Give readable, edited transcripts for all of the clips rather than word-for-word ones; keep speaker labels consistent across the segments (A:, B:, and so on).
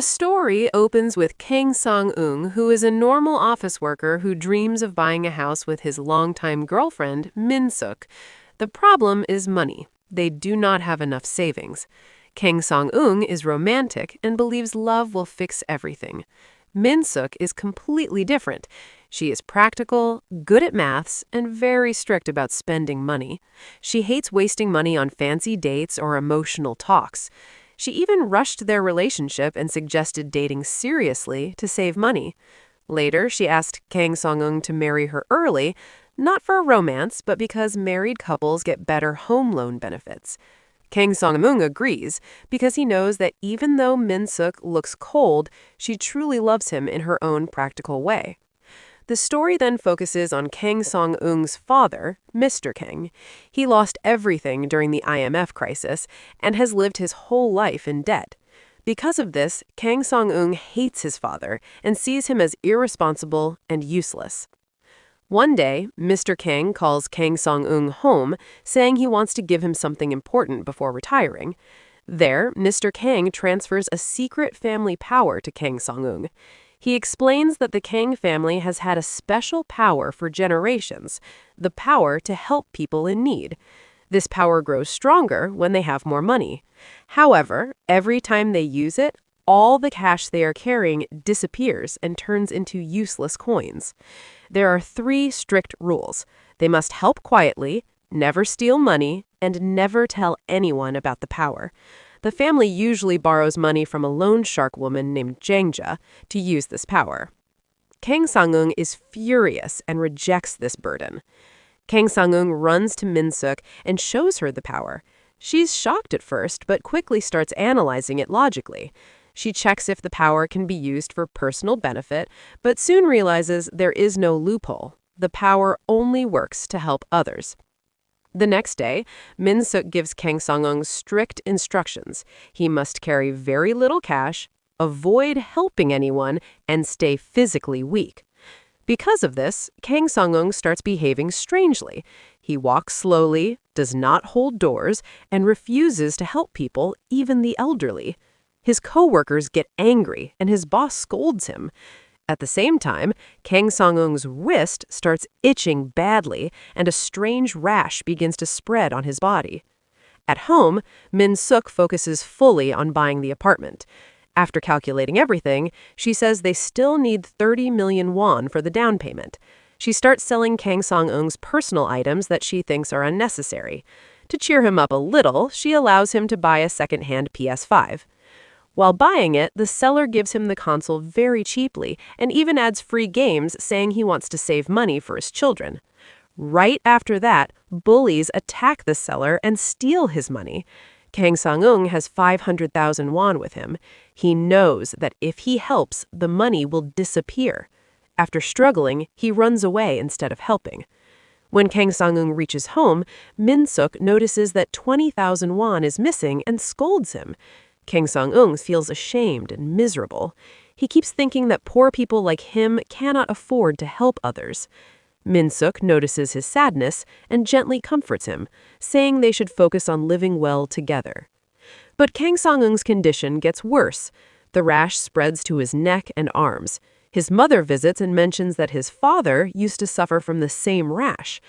A: The story opens with Kang Song-eung, who is a normal office worker who dreams of buying a house with his longtime girlfriend, Min-suk. The problem is money. They do not have enough savings. Kang Song-eung is romantic and believes love will fix everything. Min-suk is completely different. She is practical, good at maths, and very strict about spending money. She hates wasting money on fancy dates or emotional talks. She even rushed their relationship and suggested dating seriously to save money. Later, she asked Kang Song-eung to marry her early, not for a romance, but because married couples get better home loan benefits. Kang Song-eung agrees because he knows that even though Min-suk looks cold, she truly loves him in her own practical way. The story then focuses on Kang Song-eung's father, Mr. Kang. He lost everything during the IMF crisis and has lived his whole life in debt. Because of this, Kang Song-eung hates his father and sees him as irresponsible and useless. One day, Mr. Kang calls Kang Song-eung home, saying he wants to give him something important before retiring. There, Mr. Kang transfers a secret family power to Kang Song-eung. He explains that the Kang family has had a special power for generations, the power to help people in need. This power grows stronger when they have more money. However, every time they use it, all the cash they are carrying disappears and turns into useless coins. There are 3 strict rules. They must help quietly, never steal money, and never tell anyone about the power. The family usually borrows money from a loan shark woman named Jangja to use this power. Kang Song-eung is furious and rejects this burden. Kang Song-eung runs to Min-suk and shows her the power. She's shocked at first, but quickly starts analyzing it logically. She checks if the power can be used for personal benefit, but soon realizes there is no loophole. The power only works to help others. The next day, Min-suk gives Kang Song-eung strict instructions. He must carry very little cash, avoid helping anyone, and stay physically weak. Because of this, Kang Song-eung starts behaving strangely. He walks slowly, does not hold doors, and refuses to help people, even the elderly. His co-workers get angry, and his boss scolds him. At the same time, Kang Song-eung's wrist starts itching badly, and a strange rash begins to spread on his body. At home, Min-suk focuses fully on buying the apartment. After calculating everything, she says they still need 30 million won for the down payment. She starts selling Kang Song-eung's personal items that she thinks are unnecessary. To cheer him up a little, she allows him to buy a second-hand PS5. While buying it, the seller gives him the console very cheaply and even adds free games, saying he wants to save money for his children. Right after that, bullies attack the seller and steal his money. Kang Song-eung has 500,000 won with him. He knows that if he helps, the money will disappear. After struggling, he runs away instead of helping. When Kang Song-eung reaches home, Min-suk notices that 20,000 won is missing and scolds him. Kang Song-eung feels ashamed and miserable. He keeps thinking that poor people like him cannot afford to help others. Min-suk notices his sadness and gently comforts him, saying they should focus on living well together. But Kang Song-eung's condition gets worse. The rash spreads to his neck and arms. His mother visits and mentions that his father used to suffer from the same rash.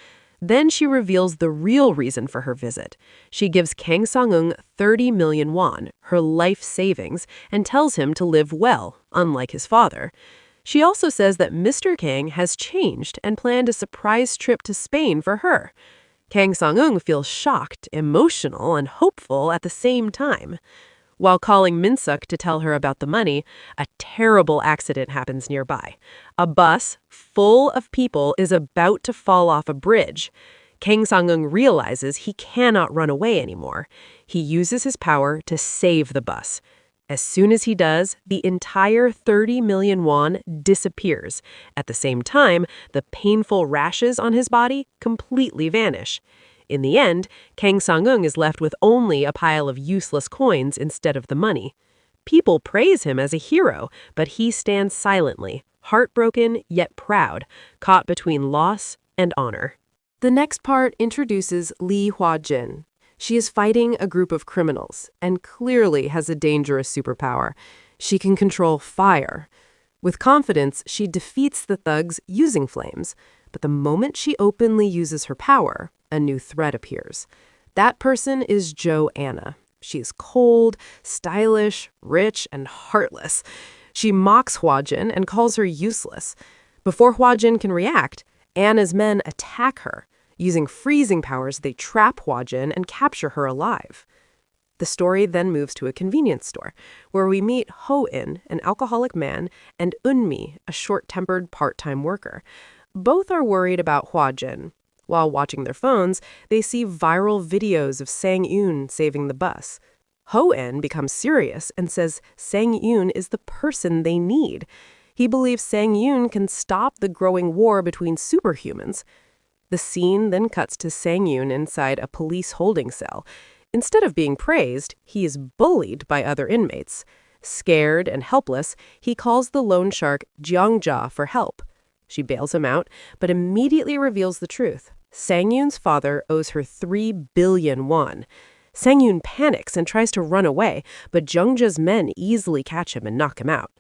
A: Then she reveals the real reason for her visit. She gives Kang Song-eung 30 million won, her life savings, and tells him to live well, unlike his father. She also says that Mr. Kang has changed and planned a surprise trip to Spain for her. Kang Song-eung feels shocked, emotional, and hopeful at the same time. While calling Min-suk to tell her about the money, a terrible accident happens nearby. A bus full of people is about to fall off a bridge. Kang Song-eung realizes he cannot run away anymore. He uses his power to save the bus. As soon as he does, the entire 30 million won disappears. At the same time, the painful rashes on his body completely vanish. In the end, Kang Song-eung is left with only a pile of useless coins instead of the money. People praise him as a hero, but he stands silently, heartbroken yet proud, caught between loss and honor. The next part introduces Lee Hwa-jin. She is fighting a group of criminals and clearly has a dangerous superpower. She can control fire. With confidence, she defeats the thugs using flames. But the moment she openly uses her power, a new threat appears. That person is Joanna. She is cold, stylish, rich, and heartless. She mocks Hua-jin and calls her useless. Before Hua-jin can react, Anna's men attack her. Using freezing powers, they trap Hua-jin and capture her alive. The story then moves to a convenience store, where we meet Ho-in, an alcoholic man, and Eunmi, a short-tempered part-time worker. Both are worried about Hua-jin. While watching their phones, they see viral videos of Sang-eun saving the bus. Ho-in becomes serious and says Sang-eun is the person they need. He believes Sang-eun can stop the growing war between superhumans. The scene then cuts to Sang-eun inside a police holding cell. Instead of being praised, he is bullied by other inmates. Scared and helpless, he calls the loan shark Jeongja for help. She bails him out, but immediately reveals the truth. Sang-eun's father owes her 3 billion won. Sang-eun panics and tries to run away, but Jeongja's men easily catch him and knock him out.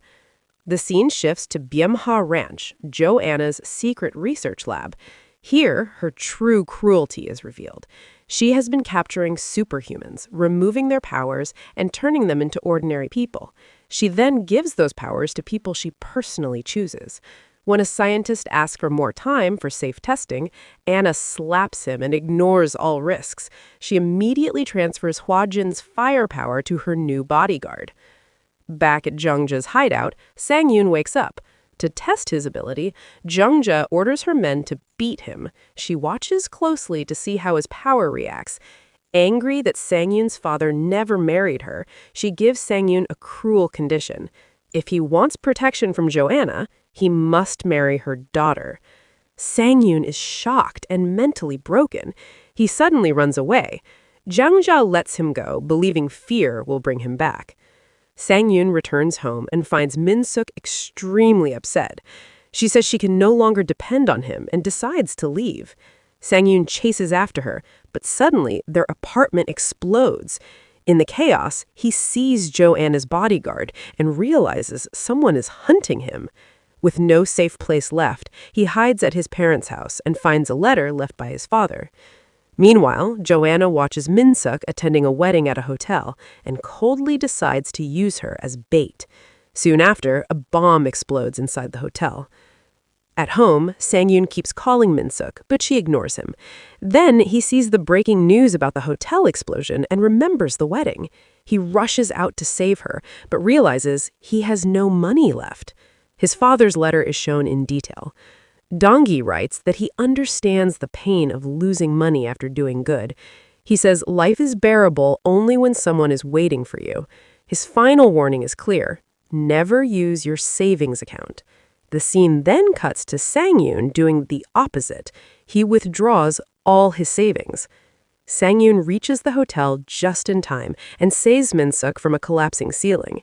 A: The scene shifts to Byumha Ranch, Joanna's secret research lab. Here, her true cruelty is revealed. She has been capturing superhumans, removing their powers, and turning them into ordinary people. She then gives those powers to people she personally chooses. When a scientist asks for more time for safe testing, Anna slaps him and ignores all risks. She immediately transfers Hua-jin's firepower to her new bodyguard. Back at Jeongja's hideout, Sang-eun wakes up. To test his ability, Jeongja orders her men to beat him. She watches closely to see how his power reacts. Angry that Sang-eun's father never married her, she gives Sang-eun a cruel condition. If he wants protection from Joanna, he must marry her daughter. Sang-eun is shocked and mentally broken. He suddenly runs away. Jeongja lets him go, believing fear will bring him back. Sang-eun returns home and finds Min-suk extremely upset. She says she can no longer depend on him and decides to leave. Sang-eun chases after her, but suddenly their apartment explodes. In the chaos, he sees Joanna's bodyguard and realizes someone is hunting him. With no safe place left, he hides at his parents' house and finds a letter left by his father. Meanwhile, Joanna watches Min-suk attending a wedding at a hotel and coldly decides to use her as bait. Soon after, a bomb explodes inside the hotel. At home, Sang-eun keeps calling Min-suk, but she ignores him. Then he sees the breaking news about the hotel explosion and remembers the wedding. He rushes out to save her, but realizes he has no money left. His father's letter is shown in detail. Dong-gi writes that he understands the pain of losing money after doing good. He says life is bearable only when someone is waiting for you. His final warning is clear: never use your savings account. The scene then cuts to Sang-eun doing the opposite. He withdraws all his savings. Sang-eun reaches the hotel just in time and saves Min-suk from a collapsing ceiling.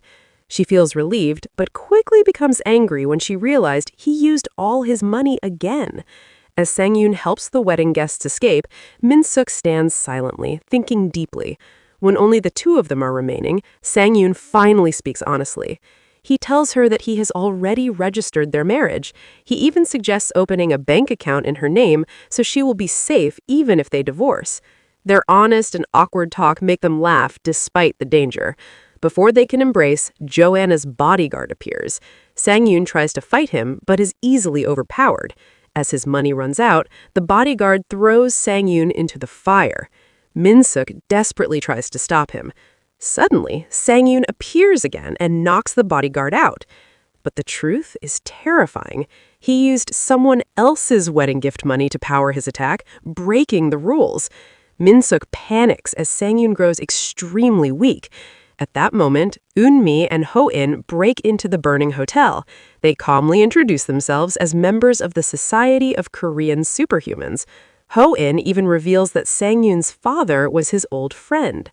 A: She feels relieved, but quickly becomes angry when she realized he used all his money again. As Sang-eun helps the wedding guests escape, Min-suk stands silently, thinking deeply. When only the two of them are remaining, Sang-eun finally speaks honestly. He tells her that he has already registered their marriage. He even suggests opening a bank account in her name so she will be safe even if they divorce. Their honest and awkward talk make them laugh despite the danger. Before they can embrace, Joanna's bodyguard appears. Sang-eun tries to fight him, but is easily overpowered. As his money runs out, the bodyguard throws Sang-eun into the fire. Min-suk desperately tries to stop him. Suddenly, Sang-eun appears again and knocks the bodyguard out. But the truth is terrifying. He used someone else's wedding gift money to power his attack, breaking the rules. Min-suk panics as Sang-eun grows extremely weak. At that moment, Eunmi and Ho-in break into the burning hotel. They calmly introduce themselves as members of the Society of Korean Superhumans. Ho-in even reveals that Sang-eun's father was his old friend.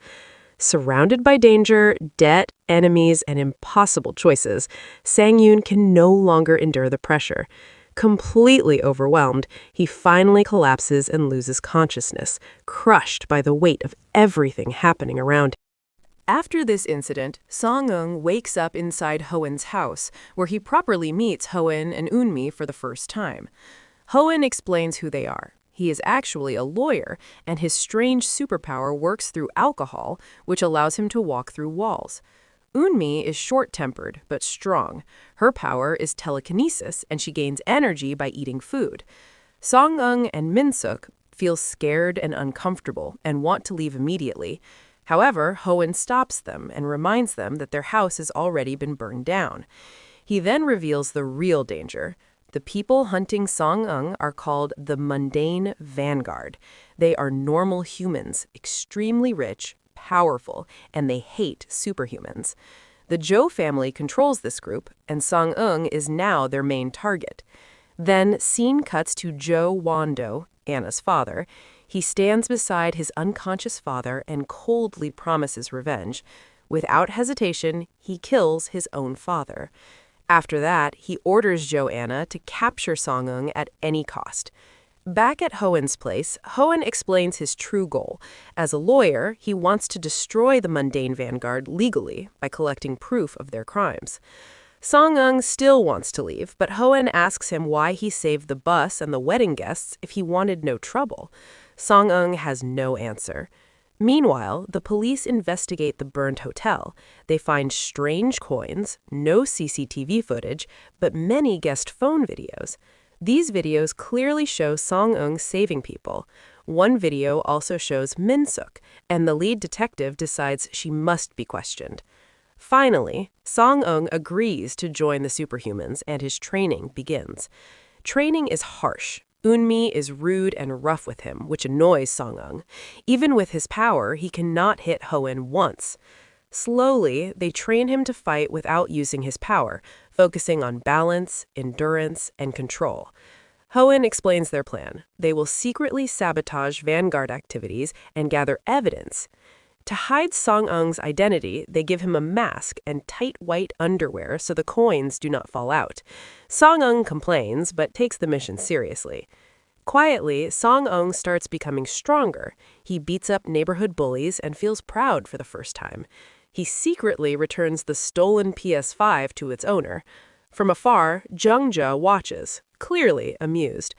A: Surrounded by danger, debt, enemies, and impossible choices, Sang-eun can no longer endure the pressure. Completely overwhelmed, he finally collapses and loses consciousness, crushed by the weight of everything happening around him. After this incident, Song-eung wakes up inside Hoen's house, where he properly meets Hoen and Eunmi for the first time. Hoen explains who they are. He is actually a lawyer, and his strange superpower works through alcohol, which allows him to walk through walls. Eunmi is short-tempered, but strong. Her power is telekinesis, and she gains energy by eating food. Song-eung and Min-suk feel scared and uncomfortable and want to leave immediately. However, Hoen stops them and reminds them that their house has already been burned down. He then reveals the real danger. The people hunting Song-eung are called the mundane vanguard. They are normal humans, extremely rich, powerful, and they hate superhumans. The Jo family controls this group, and Song-eung is now their main target. Then, scene cuts to Jo Won-do, Anna's father. He stands beside his unconscious father and coldly promises revenge. Without hesitation, he kills his own father. After that, he orders Joanna to capture Song-eung at any cost. Back at Hoen's place, Hoen explains his true goal. As a lawyer, he wants to destroy the mundane vanguard legally by collecting proof of their crimes. Song-eung still wants to leave, but Hoen asks him why he saved the bus and the wedding guests if he wanted no trouble. Song-eung has no answer. Meanwhile, the police investigate the burned hotel. They find strange coins, no CCTV footage, but many guest phone videos. These videos clearly show Song-eung saving people. One video also shows Min-suk, and the lead detective decides she must be questioned. Finally, Song-eung agrees to join the superhumans, and his training begins. Training is harsh. Eunmi is rude and rough with him, which annoys Song-eung. Even with his power, he cannot hit Hoen once. Slowly, they train him to fight without using his power, focusing on balance, endurance, and control. Hoen explains their plan. They will secretly sabotage vanguard activities and gather evidence. To hide Song-eung's identity, they give him a mask and tight white underwear so the coins do not fall out. Song-eung complains, but takes the mission seriously. Quietly, Song-eung starts becoming stronger. He beats up neighborhood bullies and feels proud for the first time. He secretly returns the stolen PS5 to its owner. From afar, Jung-ja watches, clearly amused.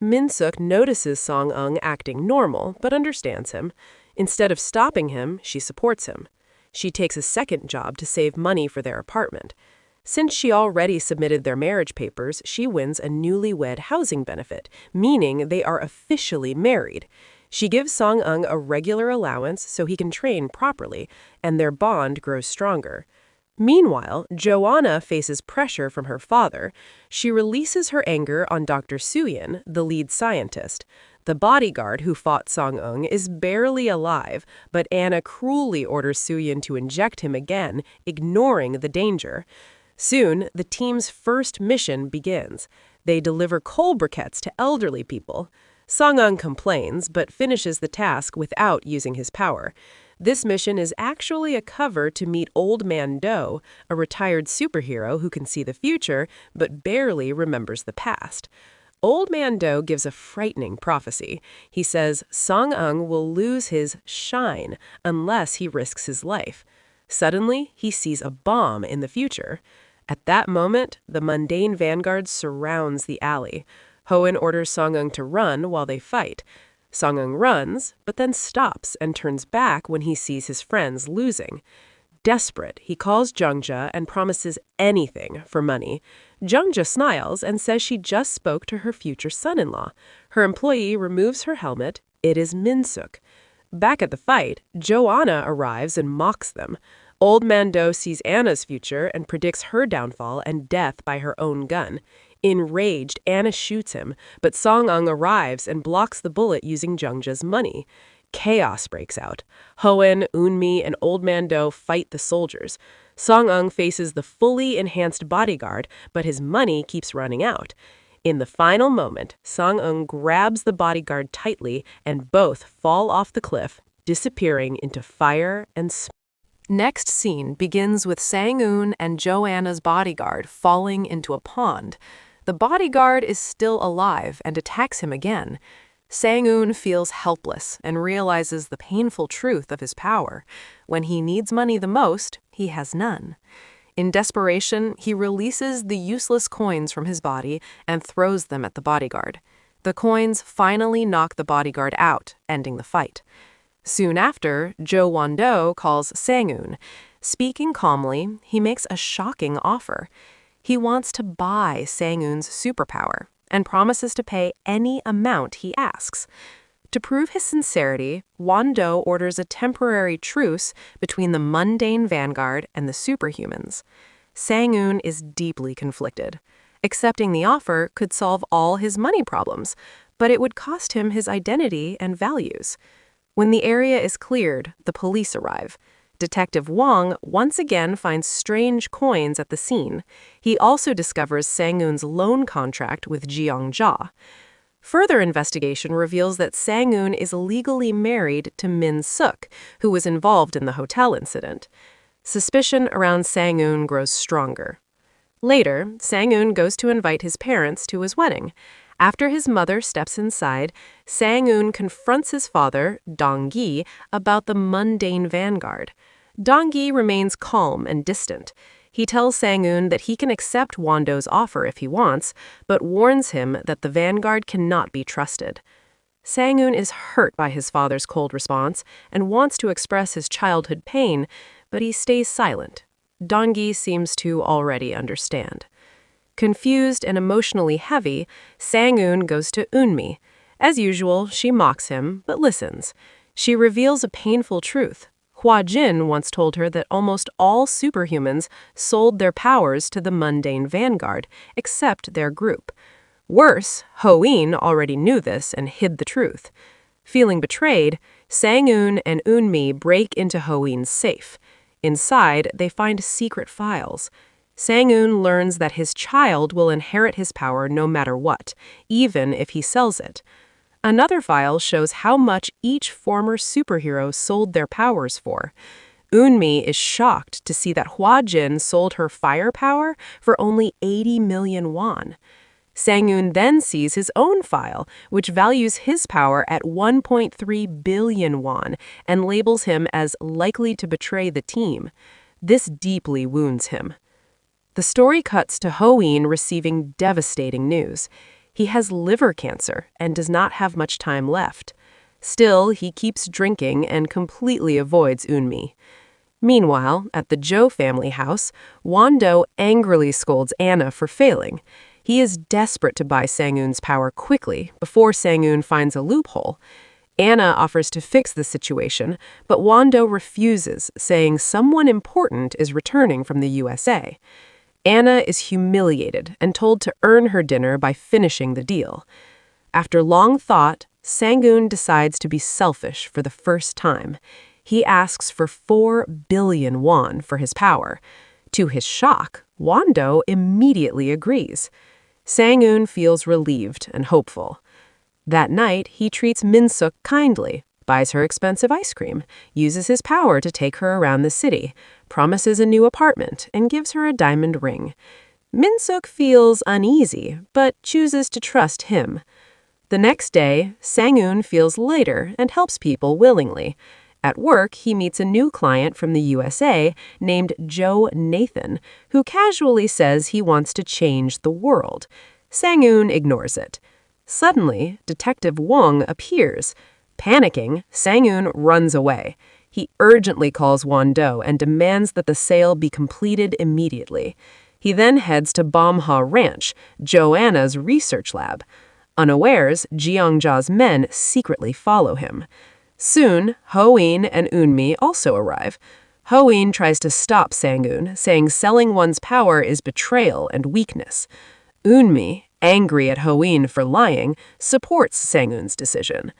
A: Min-suk notices Song-eung acting normal, but understands him. Instead of stopping him, she supports him. She takes a second job to save money for their apartment. Since she already submitted their marriage papers, she wins a newlywed housing benefit, meaning they are officially married. She gives Song-eung a regular allowance so he can train properly, and their bond grows stronger. Meanwhile, Joanna faces pressure from her father. She releases her anger on Dr. Soo-yeon, the lead scientist. The bodyguard who fought Song-eung is barely alive, but Anna cruelly orders Soo-yeon to inject him again, ignoring the danger. Soon, the team's first mission begins. They deliver coal briquettes to elderly people. Song-eung complains, but finishes the task without using his power. This mission is actually a cover to meet Old Man Do, a retired superhero who can see the future, but barely remembers the past. Old Man Do gives a frightening prophecy. He says Song-eung will lose his shine unless he risks his life. Suddenly, he sees a bomb in the future. At that moment, the mundane vanguard surrounds the alley. Hoen orders Song-eung to run while they fight. Song-eung runs, but then stops and turns back when he sees his friends losing. Desperate, he calls Jung-ja and promises anything for money. Jung-ja smiles and says she just spoke to her future son-in-law. Her employee removes her helmet. It is Min-suk. Back at the fight, Joanna arrives and mocks them. Old Man Do sees Anna's future and predicts her downfall and death by her own gun. Enraged, Anna shoots him, but Song-eung arrives and blocks the bullet using Jung-ja's money. Chaos breaks out. Hoen, Eunmi, and Old Man Do fight the soldiers. Song-eung faces the fully enhanced bodyguard, but his money keeps running out. In the final moment, Song-eung grabs the bodyguard tightly, and both fall off the cliff, disappearing into fire and smoke. Next scene begins with Sang-eun and Joanna's bodyguard falling into a pond. The bodyguard is still alive and attacks him again. Sang-un feels helpless and realizes the painful truth of his power. When he needs money the most, he has none. In desperation, he releases the useless coins from his body and throws them at the bodyguard. The coins finally knock the bodyguard out, ending the fight. Soon after, Jo Won-do calls Sang-un. Speaking calmly, he makes a shocking offer. He wants to buy Sang-un's superpower and promises to pay any amount he asks. To prove his sincerity, Won-do orders a temporary truce between the mundane vanguard and the superhumans. Sang-un is deeply conflicted. Accepting the offer could solve all his money problems, but it would cost him his identity and values. When the area is cleared, the police arrive. Detective Wong once again finds strange coins at the scene. He also discovers Sang-un's loan contract with Jeong-ja. Further investigation reveals that Sang-un is legally married to Min-suk, who was involved in the hotel incident. Suspicion around Sang-un grows stronger. Later, Sang-un goes to invite his parents to his wedding. After his mother steps inside, Sang-un confronts his father, Dong-gi, about the mundane vanguard. Dong-gi remains calm and distant. He tells Sang-un that he can accept Won-do's offer if he wants, but warns him that the vanguard cannot be trusted. Sang-un is hurt by his father's cold response and wants to express his childhood pain, but he stays silent. Dong-gi seems to already understand. Confused and emotionally heavy, Sang-un goes to Eunmi. As usual, she mocks him, but listens. She reveals a painful truth. Hwa Jin once told her that almost all superhumans sold their powers to the mundane vanguard, except their group. Worse, Ho-in already knew this and hid the truth. Feeling betrayed, Sang-un and Eunmi break into Ho-in's safe. Inside, they find secret files. Sang-un learns that his child will inherit his power no matter what, even if he sells it. Another file shows how much each former superhero sold their powers for. Eunmi is shocked to see that Hwa Jin sold her firepower for only 80 million won. Sang-un then sees his own file, which values his power at 1.3 billion won and labels him as likely to betray the team. This deeply wounds him. The story cuts to Ho-in receiving devastating news. He has liver cancer and does not have much time left. Still, he keeps drinking and completely avoids Eunmi. Meanwhile, at the Jo family house, Won-do angrily scolds Anna for failing. He is desperate to buy Sang-un's power quickly before Sang-un finds a loophole. Anna offers to fix the situation, but Won-do refuses, saying someone important is returning from the USA. Anna is humiliated and told to earn her dinner by finishing the deal. After long thought, Sang-un decides to be selfish for the first time. He asks for 4 billion won for his power. To his shock, Won-do immediately agrees. Sang-un feels relieved and hopeful. That night, he treats Min-suk kindly, buys her expensive ice cream, uses his power to take her around the city, promises a new apartment, and gives her a diamond ring. Min-suk feels uneasy, but chooses to trust him. The next day, Sang-un feels lighter and helps people willingly. At work, he meets a new client from the USA named Joe Nathan, who casually says he wants to change the world. Sang-un ignores it. Suddenly, Detective Wong appears. Panicking, Sang-un runs away. He urgently calls Won-do and demands that the sale be completed immediately. He then heads to Bomha Ranch, Joanna's research lab. Unawares, Jeong-ja's men secretly follow him. Soon, Ho-in and Eunmi also arrive. Ho-in tries to stop Sang-un, saying selling one's power is betrayal and weakness. Eunmi, angry at Ho-in for lying, supports Sang-un's decision.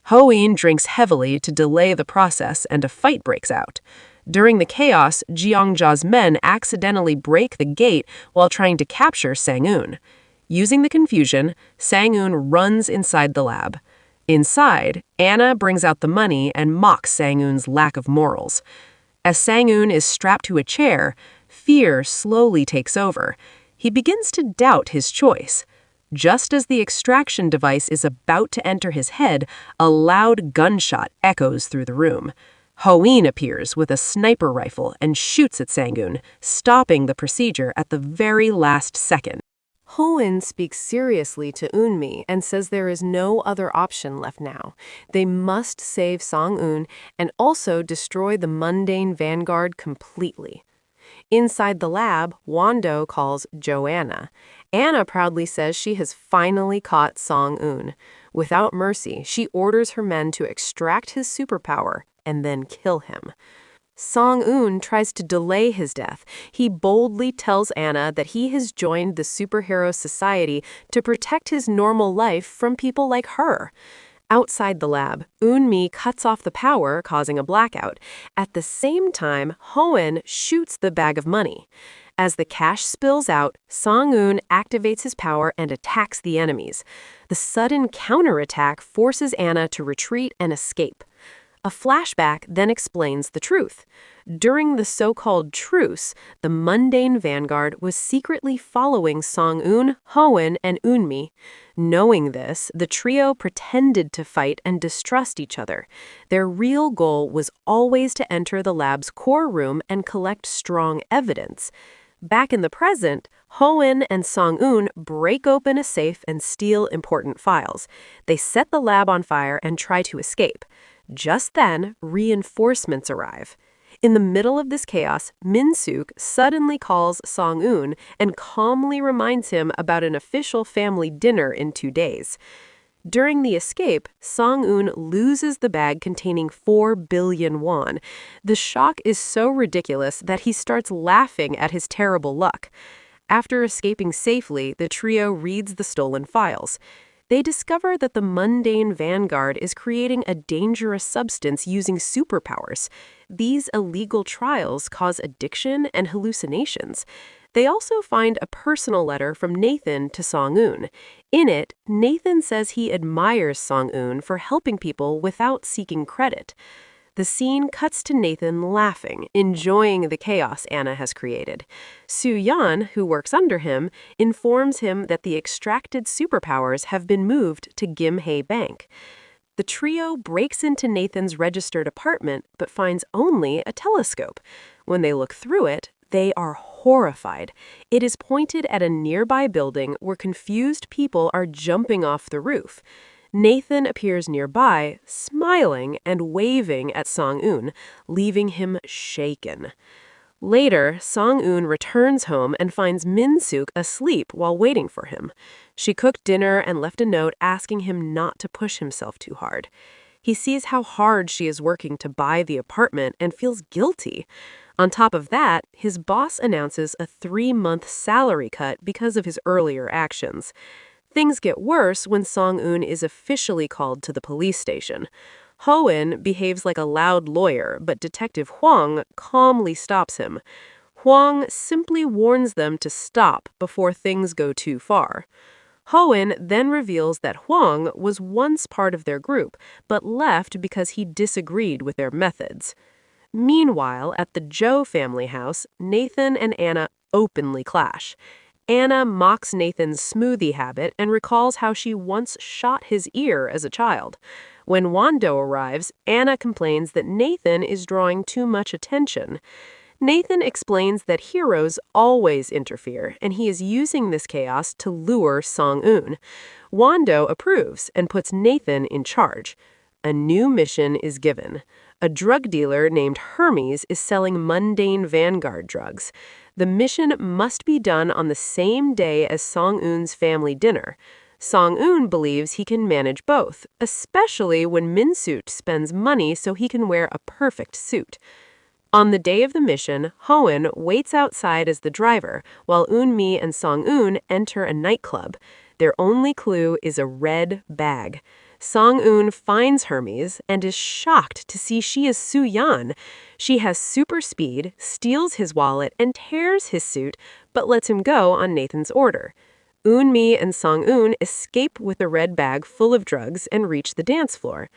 A: Ho-in drinks heavily to delay the process and a fight breaks out. During the chaos, Jeong-ja's men accidentally break the gate while trying to capture Sang-un. Using the confusion, Sang-un runs inside the lab. Inside, Anna brings out the money and mocks Sang-un's lack of morals. As Sang-un is strapped to a chair, fear slowly takes over. He begins to doubt his choice. Just as the extraction device is about to enter his head, a loud gunshot echoes through the room. Hoin appears with a sniper rifle and shoots at Sangun, stopping the procedure at the very last second. Hoin speaks seriously to Eunmi and says there is no other option left now. They must save Sang-eun and also destroy the mundane vanguard completely. Inside the lab, Wando calls Joanna. Anna proudly says she has finally caught Sang-eun. Without mercy, she orders her men to extract his superpower and then kill him. Sang-eun tries to delay his death. He boldly tells Anna that he has joined the superhero society to protect his normal life from people like her. Outside the lab, Eunmi cuts off the power, causing a blackout. At the same time, Hoen shoots the bag of money. As the cash spills out, Sang-eun activates his power and attacks the enemies. The sudden counterattack forces Anna to retreat and escape. A flashback then explains the truth. During the so-called truce, the mundane vanguard was secretly following Sang-eun, Hoen, and Eunmi. Knowing this, the trio pretended to fight and distrust each other. Their real goal was always to enter the lab's core room and collect strong evidence. Back in the present, Hoen and Sang-eun break open a safe and steal important files. They set the lab on fire and try to escape. Just then, reinforcements arrive. In the middle of this chaos, Min-suk suddenly calls Sang-eun and calmly reminds him about an official family dinner in 2 days. During the escape, Sang-eun loses the bag containing 4 billion won. The shock is so ridiculous that he starts laughing at his terrible luck. After escaping safely, the trio reads the stolen files. They discover that the mundane vanguard is creating a dangerous substance using superpowers. These illegal trials cause addiction and hallucinations. They also find a personal letter from Nathan to Sang-eun. In it, Nathan says he admires Sang-eun for helping people without seeking credit. The scene cuts to Nathan laughing, enjoying the chaos Anna has created. Soo-yeon, who works under him, informs him that the extracted superpowers have been moved to Gimhae Bank. The trio breaks into Nathan's registered apartment but finds only a telescope. When they look through it, they are horrified. It is pointed at a nearby building where confused people are jumping off the roof. Nathan appears nearby, smiling and waving at Sang-eun, leaving him shaken. Later, Sang-eun returns home and finds Min-suk asleep while waiting for him. She cooked dinner and left a note asking him not to push himself too hard. He sees how hard she is working to buy the apartment and feels guilty. On top of that, his boss announces a 3-month salary cut because of his earlier actions. Things get worse when Sang-eun is officially called to the police station. Hoen behaves like a loud lawyer, but Detective Hwang calmly stops him. Hwang simply warns them to stop before things go too far. Hoen then reveals that Hwang was once part of their group, but left because he disagreed with their methods. Meanwhile, at the Jo family house, Nathan and Anna openly clash. Anna mocks Nathan's smoothie habit and recalls how she once shot his ear as a child. When Wando arrives, Anna complains that Nathan is drawing too much attention. Nathan explains that heroes always interfere, and he is using this chaos to lure Sang-eun. Wando approves and puts Nathan in charge. A new mission is given. A drug dealer named Hermes is selling mundane vanguard drugs. The mission must be done on the same day as Sang-eun's family dinner. Sang-eun believes he can manage both, especially when Min-suk spends money so he can wear a perfect suit. On the day of the mission, Hoen waits outside as the driver, while Eunmi and Sang-eun enter a nightclub. Their only clue is a red bag. Sang-eun finds Hermes and is shocked to see she is Soo-yeon. She has super speed, steals his wallet, and tears his suit, but lets him go on Nathan's order. Eunmi and Sang-eun escape with a red bag full of drugs and reach the dance floor.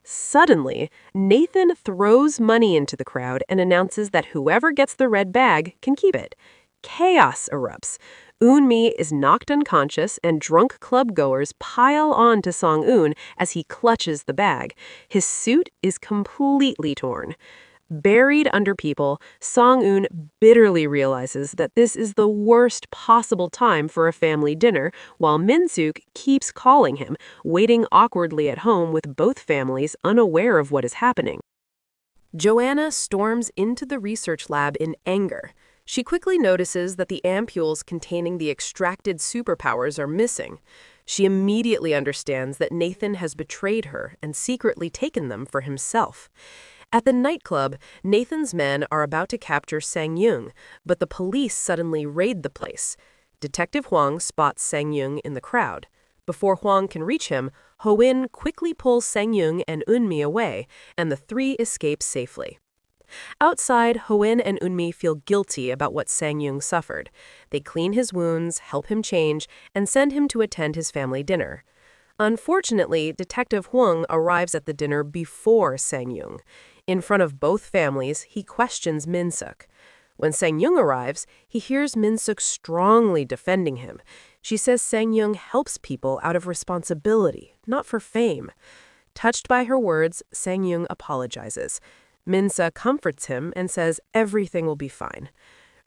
A: Suddenly, Nathan throws money into the crowd and announces that whoever gets the red bag can keep it. chaos erupts. Eun-mi is knocked unconscious, and drunk club-goers pile on to Song-eun as he clutches the bag. His suit is completely torn. Buried under people, Song-eun bitterly realizes that this is the worst possible time for a family dinner, while Min-suk keeps calling him, waiting awkwardly at home with both families unaware of what is happening. Joanna storms into the research lab in anger. She quickly notices that the ampules containing the extracted superpowers are missing. She immediately understands that Nathan has betrayed her and secretly taken them for himself. At the nightclub, Nathan's men are about to capture Sang-young, but the police suddenly raid the place. Detective Hwang spots Sang-young in the crowd. Before Hwang can reach him, Ho-in quickly pulls Sang-young and Eun-mi away, and the three escape safely. Outside, Ho-in and Eun-mi feel guilty about what Sang-young suffered. They clean his wounds, help him change, and send him to attend his family dinner. Unfortunately, Detective Hwang arrives at the dinner before Sang-young. In front of both families, he questions Min-suk. When Sang-young arrives, he hears Min-suk strongly defending him. She says Sang-young helps people out of responsibility, not for fame. Touched by her words, Sang-young apologizes. Min-suk comforts him and says everything will be fine.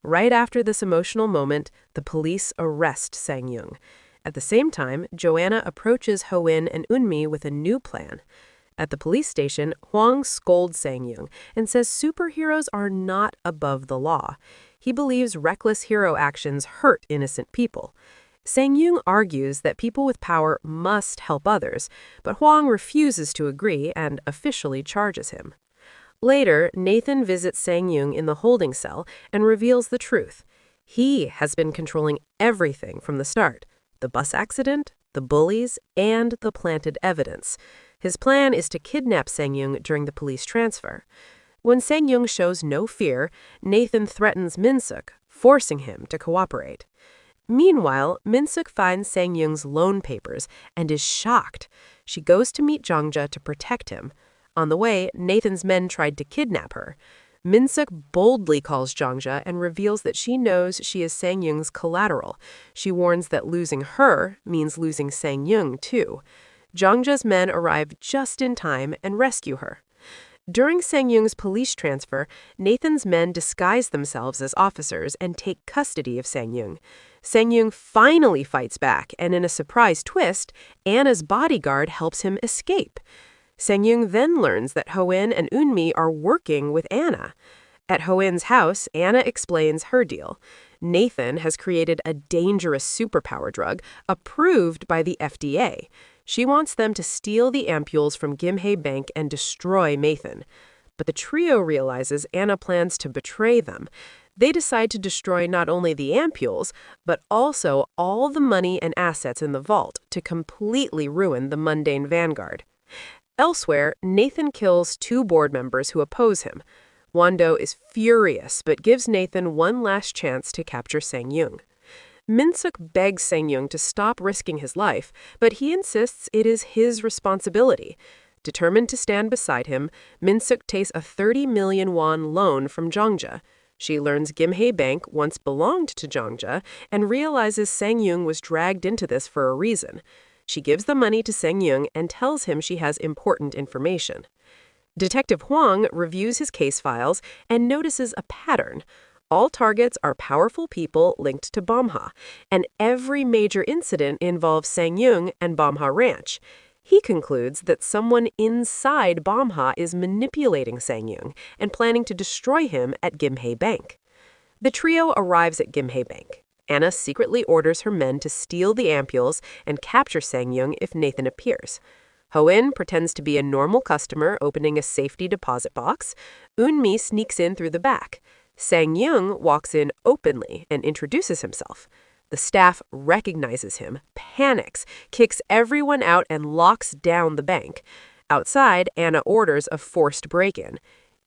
A: Right after this emotional moment, the police arrest Sang-young. At the same time, Joanna approaches Ho-in and Eun-mi with a new plan. At the police station, Hwang scolds Sang-young and says superheroes are not above the law. He believes reckless hero actions hurt innocent people. Sang-young argues that people with power must help others, but Hwang refuses to agree and officially charges him. Later, Nathan visits Sang-young in the holding cell and reveals the truth. He has been controlling everything from the start: the bus accident, the bullies, and the planted evidence. His plan is to kidnap Sang-young during the police transfer. When Sang-young shows no fear, Nathan threatens Min-suk, forcing him to cooperate. Meanwhile, Min-suk finds Sang-young's loan papers and is shocked. She goes to meet Jongja to protect him. On the way, Nathan's men tried to kidnap her. Min-suk boldly calls Jongja and reveals that she knows she is Sang-young's collateral. She warns that losing her means losing Sang-young too. Jongja's men arrive just in time and rescue her. During Sang-young's police transfer, Nathan's men disguise themselves as officers and take custody of Sang-young. Sang-young finally fights back, and in a surprise twist, Anna's bodyguard helps him escape. Sang-young then learns that Ho-in and Eun-mi are working with Anna. At Ho-in's house, Anna explains her deal. Nathan has created a dangerous superpower drug approved by the FDA. She wants them to steal the ampules from Gimhae Bank and destroy Nathan. But the trio realizes Anna plans to betray them. They decide to destroy not only the ampules, but also all the money and assets in the vault to completely ruin the mundane vanguard. Elsewhere, Nathan kills 2 board members who oppose him. Won-do is furious, but gives Nathan one last chance to capture Sang-young. Min-suk begs Sang-young to stop risking his life, but he insists it is his responsibility. Determined to stand beside him, Min-suk takes a 30 million won loan from Jongja. She learns Gimhae Bank once belonged to Jongja and realizes Sang-young was dragged into this for a reason. She gives the money to Sang-young and tells him she has important information. Detective Hwang reviews his case files and notices a pattern. All targets are powerful people linked to Bomha, and every major incident involves Sang-young and Bomha Ranch. He concludes that someone inside Bomha is manipulating Sang-young and planning to destroy him at Gimhae Bank. The trio arrives at Gimhae Bank. Anna secretly orders her men to steal the ampules and capture Sang-young if Nathan appears. Ho-in pretends to be a normal customer opening a safety deposit box. Eun-mi sneaks in through the back. Sang-young walks in openly and introduces himself. The staff recognizes him, panics, kicks everyone out, and locks down the bank. Outside, Anna orders a forced break-in.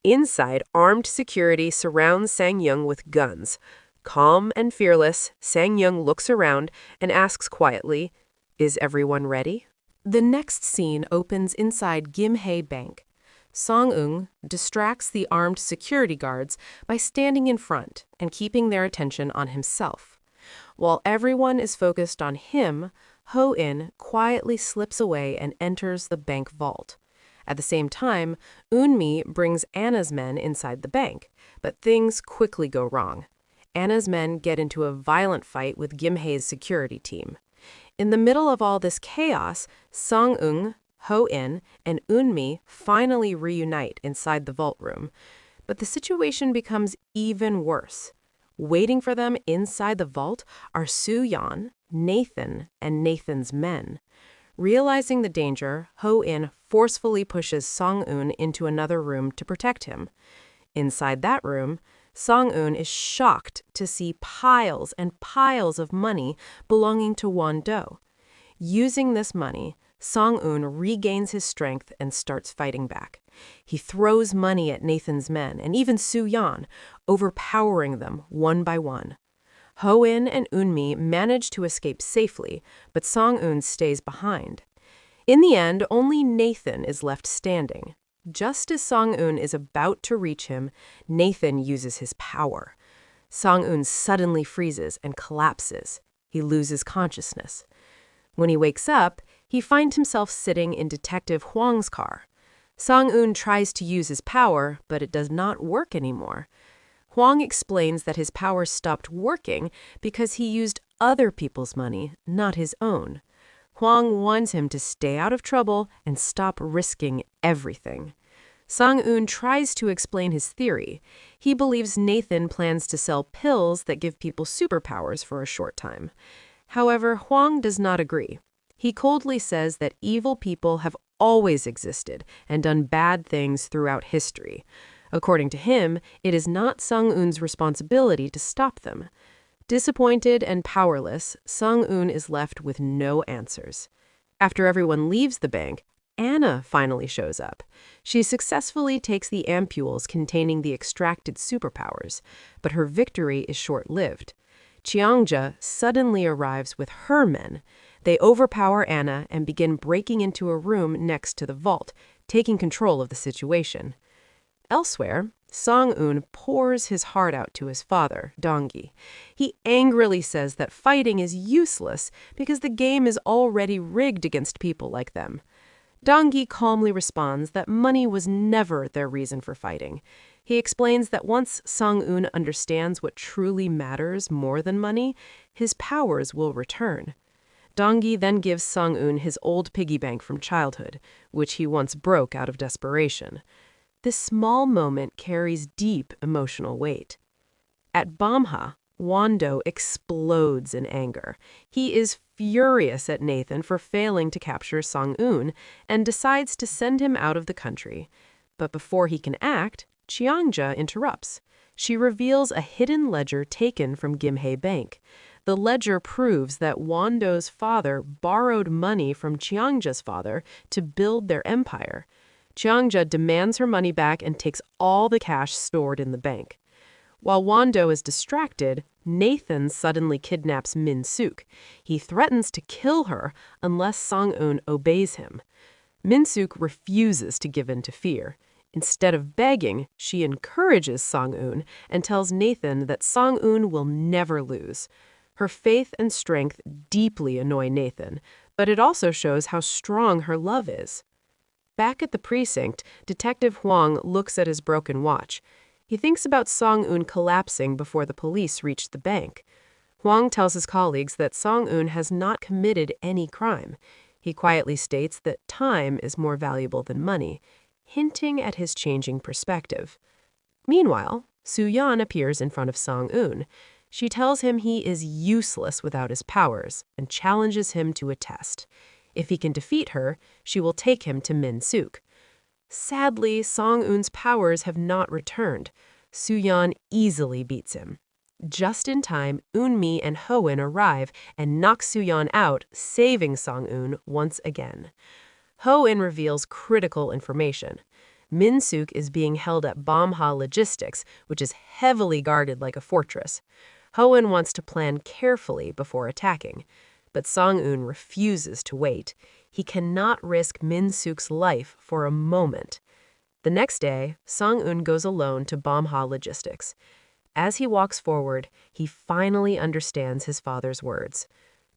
A: Inside, armed security surrounds Sang-young with guns. Calm and fearless, Sang-young looks around and asks quietly, "Is everyone ready?" The next scene opens inside Gimhae Bank. Song-eun distracts the armed security guards by standing in front and keeping their attention on himself. While everyone is focused on him, Ho-in quietly slips away and enters the bank vault. At the same time, Eun-mi brings Anna's men inside the bank, but things quickly go wrong. Anna's men get into a violent fight with Gim-hae's security team. In the middle of all this chaos, Song-eun, Ho-in, and Eun-mi finally reunite inside the vault room. But the situation becomes even worse. Waiting for them inside the vault are Soo-yeon, Nathan, and Nathan's men. Realizing the danger, Ho-in forcefully pushes Song-eun into another room to protect him. Inside that room, Song-eun is shocked to see piles and piles of money belonging to Won-do. Using this money, Song-eun regains his strength and starts fighting back. He throws money at Nathan's men and even Soo-yeon, overpowering them one by one. Ho-in and Eun-mi manage to escape safely, but Song-eun stays behind. In the end, only Nathan is left standing. Just as Song-eun is about to reach him, Nathan uses his power. Song-eun suddenly freezes and collapses. He loses consciousness. When he wakes up, he finds himself sitting in Detective Hwang's car. Song-eun tries to use his power, but it does not work anymore. Hwang explains that his power stopped working because he used other people's money, not his own. Hwang wants him to stay out of trouble and stop risking everything. Song-eun tries to explain his theory. He believes Nathan plans to sell pills that give people superpowers for a short time. However, Hwang does not agree. He coldly says that evil people have always existed and done bad things throughout history. According to him, it is not Song-eun's responsibility to stop them. Disappointed and powerless, Song-eun is left with no answers. After everyone leaves the bank, Anna finally shows up. She successfully takes the ampules containing the extracted superpowers, but her victory is short-lived. Cheongja suddenly arrives with her men. They overpower Anna and begin breaking into a room next to the vault, taking control of the situation. Elsewhere, Song-eun pours his heart out to his father, Dong-gi. He angrily says that fighting is useless because the game is already rigged against people like them. Dong-gi calmly responds that money was never their reason for fighting. He explains that once Song-eun understands what truly matters more than money, his powers will return. Dong-gi then gives Song-eun his old piggy bank from childhood, which he once broke out of desperation. This small moment carries deep emotional weight. At Bamha, Won-do explodes in anger. He is furious at Nathan for failing to capture Song-eun and decides to send him out of the country. But before he can act, Cheongja interrupts. She reveals a hidden ledger taken from Gim-hae Bank. The ledger proves that Won-do's father borrowed money from Cheongja's father to build their empire. Cheongja demands her money back and takes all the cash stored in the bank. While Won-do is distracted, Nathan suddenly kidnaps Min-suk. He threatens to kill her unless Song-eun obeys him. Min-suk refuses to give in to fear. Instead of begging, she encourages Song-eun and tells Nathan that Song-eun will never lose. Her faith and strength deeply annoy Nathan, but it also shows how strong her love is. Back at the precinct, Detective Hwang looks at his broken watch. He thinks about Song-eun collapsing before the police reached the bank. Hwang tells his colleagues that Song-eun has not committed any crime. He quietly states that time is more valuable than money, hinting at his changing perspective. Meanwhile, Soo-yeon appears in front of Song-eun. She tells him he is useless without his powers and challenges him to a test. If he can defeat her, she will take him to Min-suk. Sadly, Song-eun's powers have not returned. Soo-yeon easily beats him. Just in time, Eun-mi and Ho-in arrive and knock Soo-yeon out, saving Song-eun once again. Ho-in reveals critical information. Min-suk is being held at Bamha Logistics, which is heavily guarded like a fortress. Ho-in wants to plan carefully before attacking, but Song-eun refuses to wait. He cannot risk Min-suk's life for a moment. The next day, Song-un goes alone to Bomha Logistics. As he walks forward, he finally understands his father's words.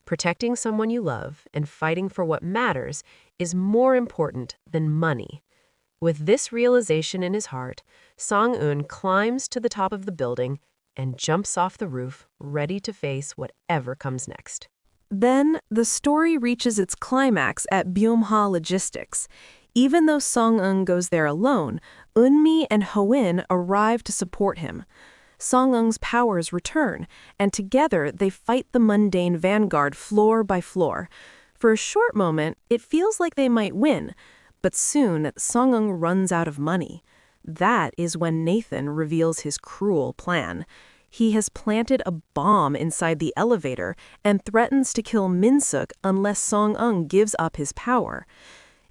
A: Protecting someone you love and fighting for what matters is more important than money. With this realization in his heart, Song-un climbs to the top of the building and jumps off the roof, ready to face whatever comes next.
B: Then, the story reaches its climax at Byumha Logistics. Even though Song-un goes there alone, Eunmi and Hoin arrive to support him. Song-un's powers return, and together they fight the mundane vanguard floor by floor. For a short moment, it feels like they might win, but soon Song-un runs out of money. That is when Nathan reveals his cruel plan. He has planted a bomb inside the elevator and threatens to kill Min-suk unless Song-un gives up his power.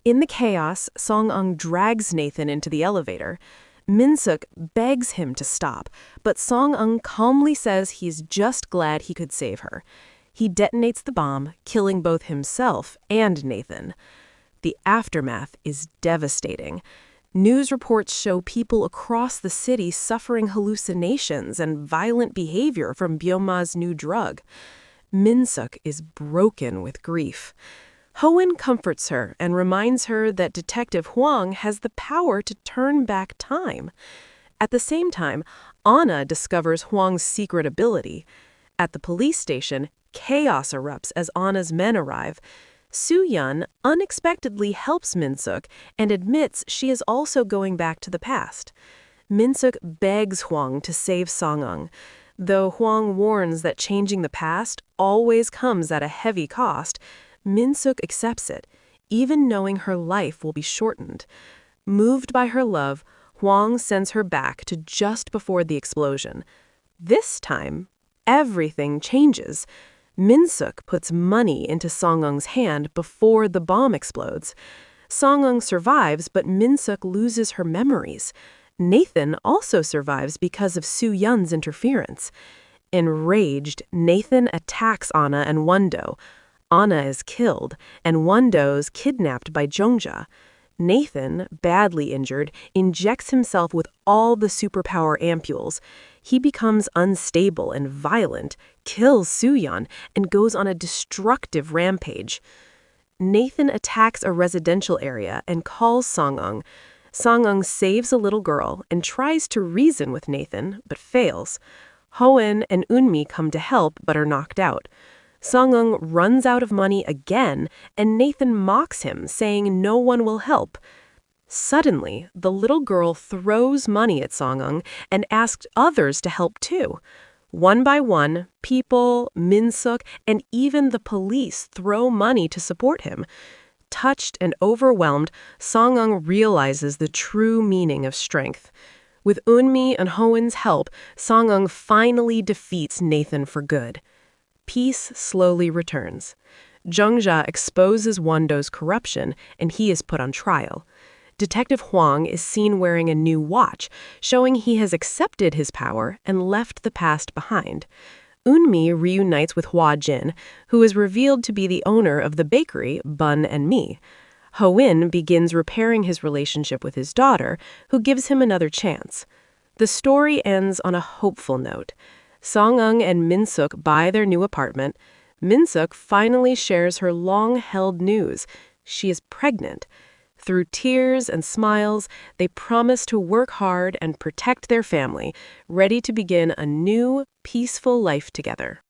B: In the chaos, Song-un drags Nathan into the elevator. Min-suk begs him to stop, but Song-un calmly says he's just glad he could save her. He detonates the bomb, killing both himself and Nathan. The aftermath is devastating. News reports show people across the city suffering hallucinations and violent behavior from Byumha's new drug. Min-suk is broken with grief. Hoin comforts her and reminds her that Detective Hwang has the power to turn back time. At the same time, Anna discovers Hwang's secret ability. At the police station, chaos erupts as Anna's men arrive. Soo-yeon unexpectedly helps Min-suk and admits she is also going back to the past. Min-suk begs Hwang to save Song-un. Though Hwang warns that changing the past always comes at a heavy cost, Min-suk accepts it, even knowing her life will be shortened. Moved by her love, Hwang sends her back to just before the explosion. This time, everything changes. Min-suk puts money into Song-un's hand before the bomb explodes. Song-un survives, but Min-suk loses her memories. Nathan also survives because of Soo-yeon's interference. Enraged, Nathan attacks Anna and Won-do. Anna is killed, and Won-do's kidnapped by Jongja. Nathan, badly injured, injects himself with all the superpower ampules. He becomes unstable and violent, kills Soo-yeon, and goes on a destructive rampage. Nathan attacks a residential area and calls Song-un. Song-un saves a little girl and tries to reason with Nathan, but fails. Hoin and Eunmi come to help but are knocked out. Song-un runs out of money again, and Nathan mocks him, saying no one will help. Suddenly, the little girl throws money at Song-un and asks others to help too. One by one, people, Min-suk, and even the police throw money to support him. Touched and overwhelmed, Song-un realizes the true meaning of strength. With Eunmi and Hoin's help, Song-un finally defeats Nathan for good. Peace slowly returns. Jongja exposes Won-do's corruption, and he is put on trial. Detective Hwang is seen wearing a new watch, showing he has accepted his power and left the past behind. Eunmi reunites with Hwa Jin, who is revealed to be the owner of the bakery Bun and Me. Hoin begins repairing his relationship with his daughter, who gives him another chance. The story ends on a hopeful note. Song-un and Min-suk buy their new apartment. Min-suk finally shares her long-held news. She is pregnant. Through tears and smiles, they promise to work hard and protect their family, ready to begin a new, peaceful life together.